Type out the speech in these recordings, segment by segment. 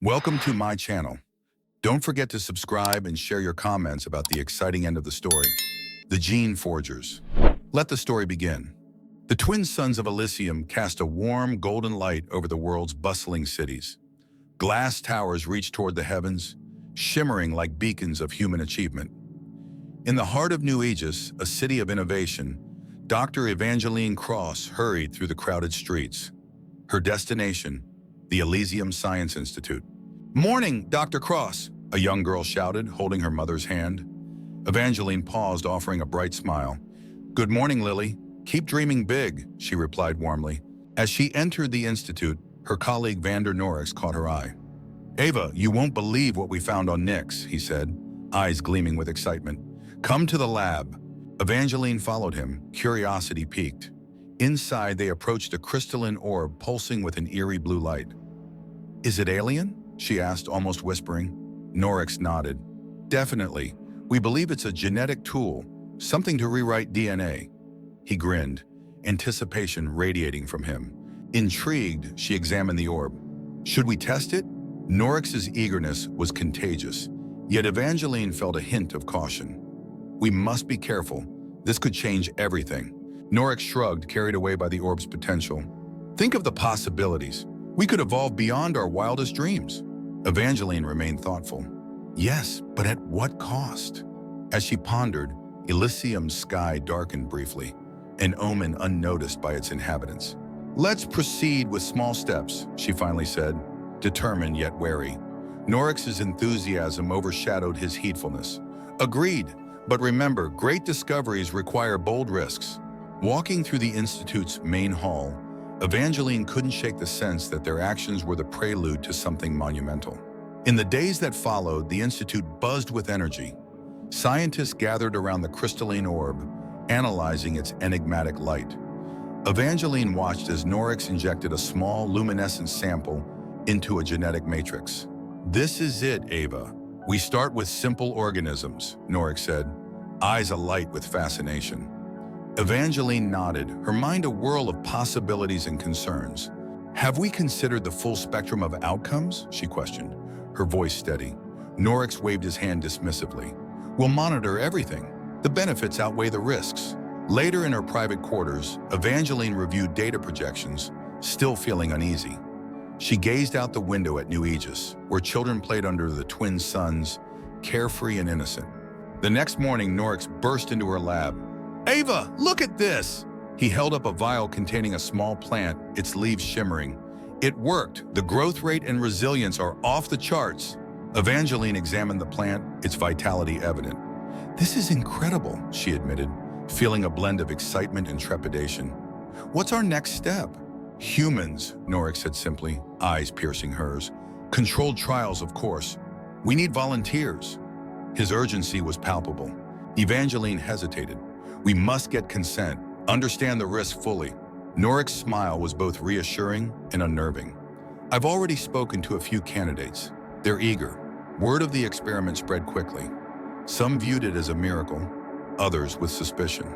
Welcome to my channel. Don't forget to subscribe and share your comments about the exciting end of the story. The Gene Forgers. Let the story begin. The twin suns of Elysium cast a warm, golden light over the world's bustling cities. Glass towers reached toward the heavens, shimmering like beacons of human achievement. In the heart of New Aegis, a city of innovation, Dr. Evangeline Cross hurried through the crowded streets. Her destination, the Elysium Science Institute. "Morning, Dr. Cross," a young girl shouted, holding her mother's hand. Evangeline paused, offering a bright smile. "Good morning, Lily. Keep dreaming big," she replied warmly. As she entered the institute, her colleague Vander Norix caught her eye. "Ava, you won't believe what we found on Nyx," he said, eyes gleaming with excitement. "Come to the lab." Evangeline followed him, curiosity piqued. Inside, they approached a crystalline orb pulsing with an eerie blue light. "Is it alien?" she asked, almost whispering. Norix nodded. "Definitely. We believe it's a genetic tool, something to rewrite DNA." He grinned, anticipation radiating from him. Intrigued, she examined the orb. "Should we test it?" Norix's eagerness was contagious, yet Evangeline felt a hint of caution. "We must be careful. This could change everything." Norix shrugged, carried away by the orb's potential. "Think of the possibilities. We could evolve beyond our wildest dreams." Evangeline remained thoughtful. Yes, but at what cost? As she pondered, Elysium's sky darkened briefly, an omen unnoticed by its inhabitants. "Let's proceed with small steps," she finally said, determined yet wary. Norix's enthusiasm overshadowed his heedfulness. "Agreed, but remember, great discoveries require bold risks." Walking through the Institute's main hall, Evangeline couldn't shake the sense that their actions were the prelude to something monumental. In the days that followed, the Institute buzzed with energy. Scientists gathered around the crystalline orb, analyzing its enigmatic light. Evangeline watched as Norix injected a small, luminescent sample into a genetic matrix. "This is it, Ava. We start with simple organisms," Norix said, eyes alight with fascination. Evangeline nodded, her mind a whirl of possibilities and concerns. "Have we considered the full spectrum of outcomes?" she questioned, her voice steady. Norix waved his hand dismissively. "We'll monitor everything. The benefits outweigh the risks." Later in her private quarters, Evangeline reviewed data projections, still feeling uneasy. She gazed out the window at New Aegis, where children played under the twin suns, carefree and innocent. The next morning, Norix burst into her lab. "Ava, look at this!" He held up a vial containing a small plant, its leaves shimmering. "It worked. The growth rate and resilience are off the charts." Evangeline examined the plant, its vitality evident. "This is incredible," she admitted, feeling a blend of excitement and trepidation. "What's our next step?" "Humans," Norix said simply, eyes piercing hers. "Controlled trials, of course. We need volunteers." His urgency was palpable. Evangeline hesitated. "We must get consent, understand the risk fully." Norix's smile was both reassuring and unnerving. "I've already spoken to a few candidates. They're eager." Word of the experiment spread quickly. Some viewed it as a miracle, others with suspicion.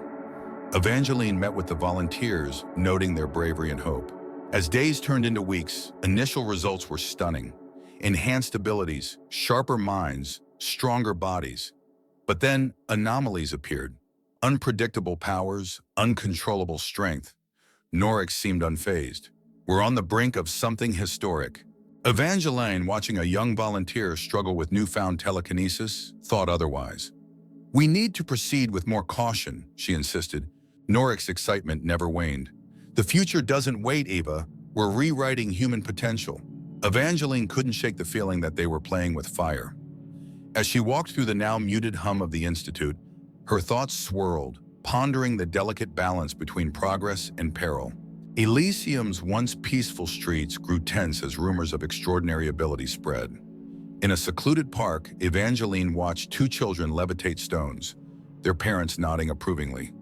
Evangeline met with the volunteers, noting their bravery and hope. As days turned into weeks, initial results were stunning. Enhanced abilities, sharper minds, stronger bodies. But then anomalies appeared. Unpredictable powers, uncontrollable strength. Norix seemed unfazed. "We're on the brink of something historic." Evangeline, watching a young volunteer struggle with newfound telekinesis, thought otherwise. "We need to proceed with more caution," she insisted. Norix's excitement never waned. "The future doesn't wait, Ava. We're rewriting human potential." Evangeline couldn't shake the feeling that they were playing with fire. As she walked through the now muted hum of the Institute, her thoughts swirled, pondering the delicate balance between progress and peril. Elysium's once peaceful streets grew tense as rumors of extraordinary ability spread. In a secluded park, Evangeline watched two children levitate stones, their parents nodding approvingly.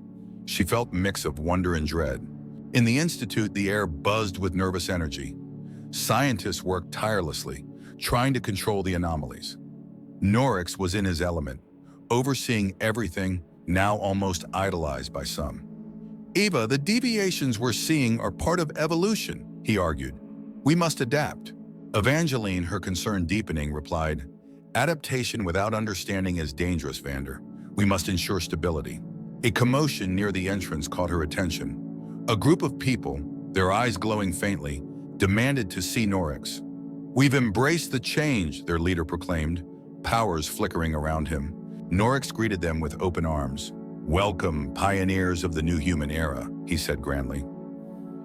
She felt a mix of wonder and dread. In the Institute, the air buzzed with nervous energy. Scientists worked tirelessly, trying to control the anomalies. Norix was in his element, overseeing everything, now almost idolized by some. "Ava, the deviations we're seeing are part of evolution," he argued. "We must adapt." Evangeline, her concern deepening, replied, "Adaptation without understanding is dangerous, Vander. We must ensure stability." A commotion near the entrance caught her attention. A group of people, their eyes glowing faintly, demanded to see Norix. "We've embraced the change," their leader proclaimed, powers flickering around him. Norix greeted them with open arms. "Welcome, pioneers of the new human era," he said grandly.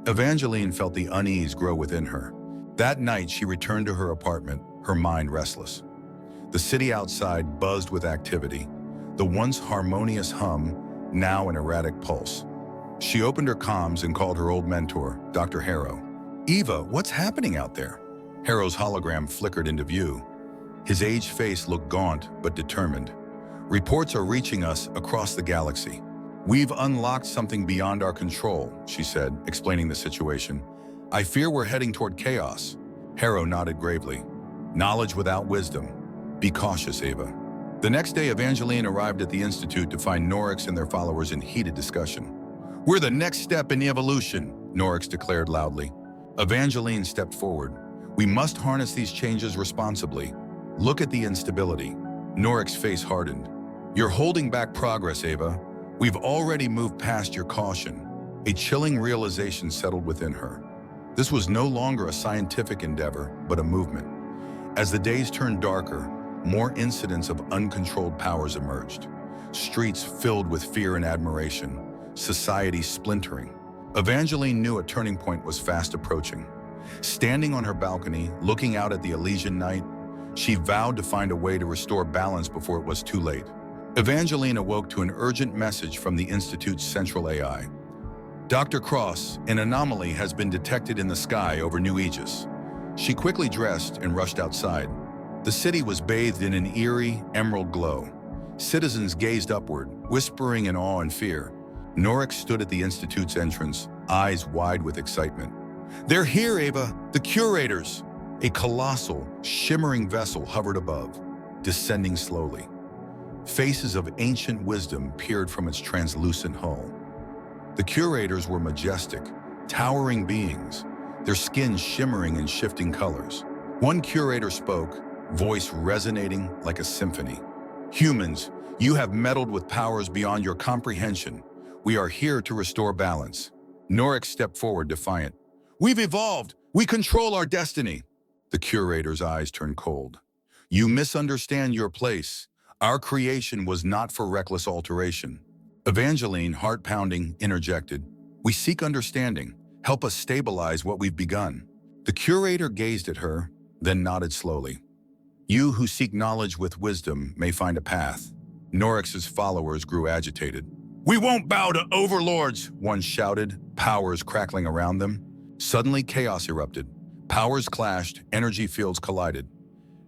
Evangeline felt the unease grow within her. That night, she returned to her apartment, her mind restless. The city outside buzzed with activity, the once harmonious hum, now an erratic pulse. She opened her comms and called her old mentor, Dr. Harrow. "Eva, what's happening out there?" Harrow's hologram flickered into view. His aged face looked gaunt but determined. "Reports are reaching us across the galaxy. We've unlocked something beyond our control," she said, explaining the situation. "I fear we're heading toward chaos." Harrow nodded gravely. "Knowledge without wisdom. Be cautious, Ava." The next day, Evangeline arrived at the Institute to find Norix and their followers in heated discussion. "We're the next step in evolution," Norix declared loudly. Evangeline stepped forward. "We must harness these changes responsibly. Look at the instability." Norix's face hardened. "You're holding back progress, Ava. We've already moved past your caution." A chilling realization settled within her. This was no longer a scientific endeavor, but a movement. As the days turned darker, more incidents of uncontrolled powers emerged. Streets filled with fear and admiration, society splintering. Evangeline knew a turning point was fast approaching. Standing on her balcony, looking out at the Elysian night, she vowed to find a way to restore balance before it was too late. Evangeline awoke to an urgent message from the Institute's central AI. "Dr. Cross, an anomaly has been detected in the sky over New Aegis." She quickly dressed and rushed outside. The city was bathed in an eerie, emerald glow. Citizens gazed upward, whispering in awe and fear. Norix stood at the Institute's entrance, eyes wide with excitement. "They're here, Ava, the curators!" A colossal, shimmering vessel hovered above, descending slowly. Faces of ancient wisdom peered from its translucent hull. The curators were majestic, towering beings, their skin shimmering in shifting colors. One curator spoke, voice resonating like a symphony. "Humans, you have meddled with powers beyond your comprehension. We are here to restore balance." Norix stepped forward, defiant. "We've evolved! We control our destiny!" The curator's eyes turned cold. "You misunderstand your place. Our creation was not for reckless alteration." Evangeline, heart-pounding, interjected. "We seek understanding. Help us stabilize what we've begun." The curator gazed at her, then nodded slowly. "You who seek knowledge with wisdom may find a path." Norix's followers grew agitated. "We won't bow to overlords!" one shouted, powers crackling around them. Suddenly, chaos erupted. Powers clashed, energy fields collided.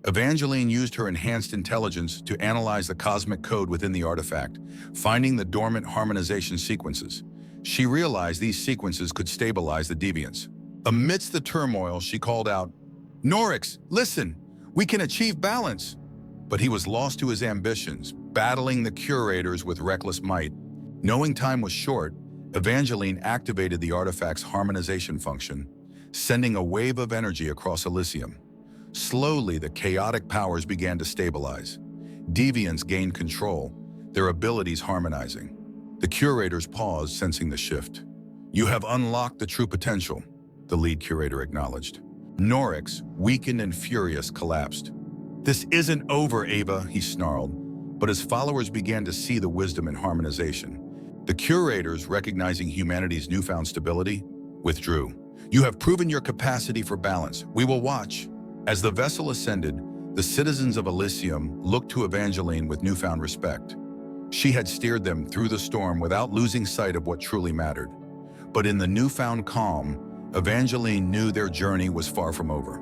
Evangeline used her enhanced intelligence to analyze the cosmic code within the artifact, finding the dormant harmonization sequences. She realized these sequences could stabilize the deviants. Amidst the turmoil, she called out, "Norix, listen! We can achieve balance!" But he was lost to his ambitions, battling the curators with reckless might. Knowing time was short, Evangeline activated the artifact's harmonization function, sending a wave of energy across Elysium. Slowly, the chaotic powers began to stabilize. Deviants gained control, their abilities harmonizing. The curators paused, sensing the shift. "You have unlocked the true potential," the lead curator acknowledged. Norix, weakened and furious, collapsed. "This isn't over, Ava," he snarled, but his followers began to see the wisdom in harmonization. The curators, recognizing humanity's newfound stability, withdrew. "You have proven your capacity for balance. We will watch." As the vessel ascended, the citizens of Elysium looked to Evangeline with newfound respect. She had steered them through the storm without losing sight of what truly mattered. But in the newfound calm, Evangeline knew their journey was far from over.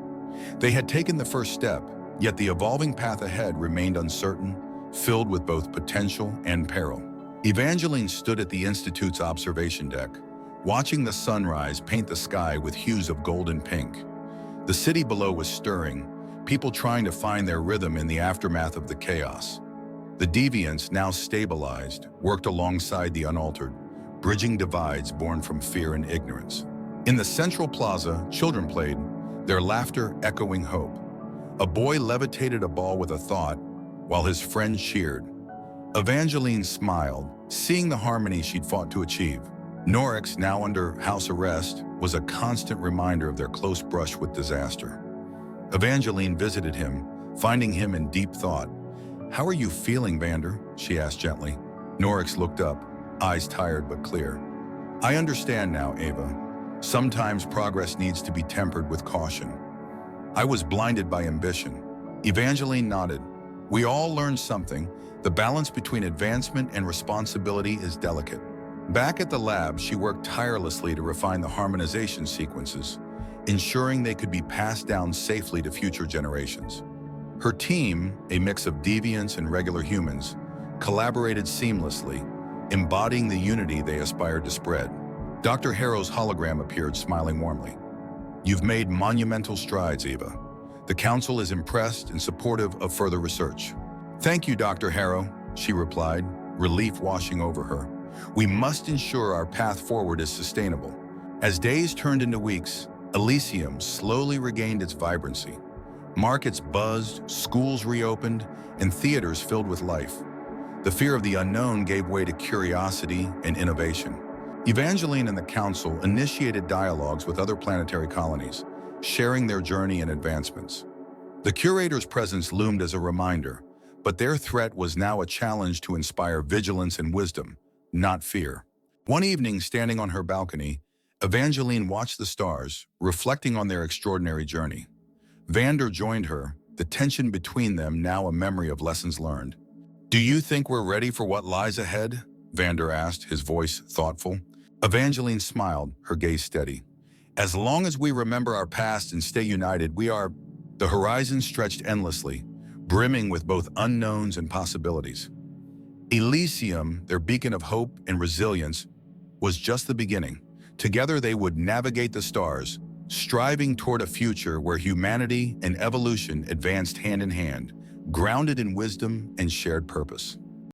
They had taken the first step, yet the evolving path ahead remained uncertain, filled with both potential and peril. Evangeline stood at the Institute's observation deck, watching the sunrise paint the sky with hues of gold and pink. The city below was stirring, people trying to find their rhythm in the aftermath of the chaos. The deviants, now stabilized, worked alongside the unaltered, bridging divides born from fear and ignorance. In the central plaza, children played, their laughter echoing hope. A boy levitated a ball with a thought, while his friend cheered. Evangeline smiled, seeing the harmony she'd fought to achieve. Norix, now under house arrest, was a constant reminder of their close brush with disaster. Evangeline visited him, finding him in deep thought. "How are you feeling, Vander?" she asked gently. Norix looked up, eyes tired but clear. "I understand now, Ava. Sometimes progress needs to be tempered with caution. I was blinded by ambition." Evangeline nodded. "We all learned something. The balance between advancement and responsibility is delicate." Back at the lab, she worked tirelessly to refine the harmonization sequences, ensuring they could be passed down safely to future generations. Her team, a mix of deviants and regular humans, collaborated seamlessly, embodying the unity they aspired to spread. Dr. Harrow's hologram appeared, smiling warmly. "You've made monumental strides, Eva. The Council is impressed and supportive of further research." "Thank you, Dr. Harrow," she replied, relief washing over her. "We must ensure our path forward is sustainable." As days turned into weeks, Elysium slowly regained its vibrancy. Markets buzzed, schools reopened, and theaters filled with life. The fear of the unknown gave way to curiosity and innovation. Evangeline and the Council initiated dialogues with other planetary colonies, sharing their journey and advancements. The Curator's presence loomed as a reminder, but their threat was now a challenge to inspire vigilance and wisdom, not fear. One evening, standing on her balcony, Evangeline watched the stars, reflecting on their extraordinary journey. Vander joined her, the tension between them now a memory of lessons learned. "Do you think we're ready for what lies ahead?" Vander asked, his voice thoughtful. Evangeline smiled, her gaze steady. "As long as we remember our past and stay united, we are..." The horizon stretched endlessly, brimming with both unknowns and possibilities. Elysium, their beacon of hope and resilience, was just the beginning. Together they would navigate the stars, striving toward a future where humanity and evolution advanced hand in hand, grounded in wisdom and shared purpose.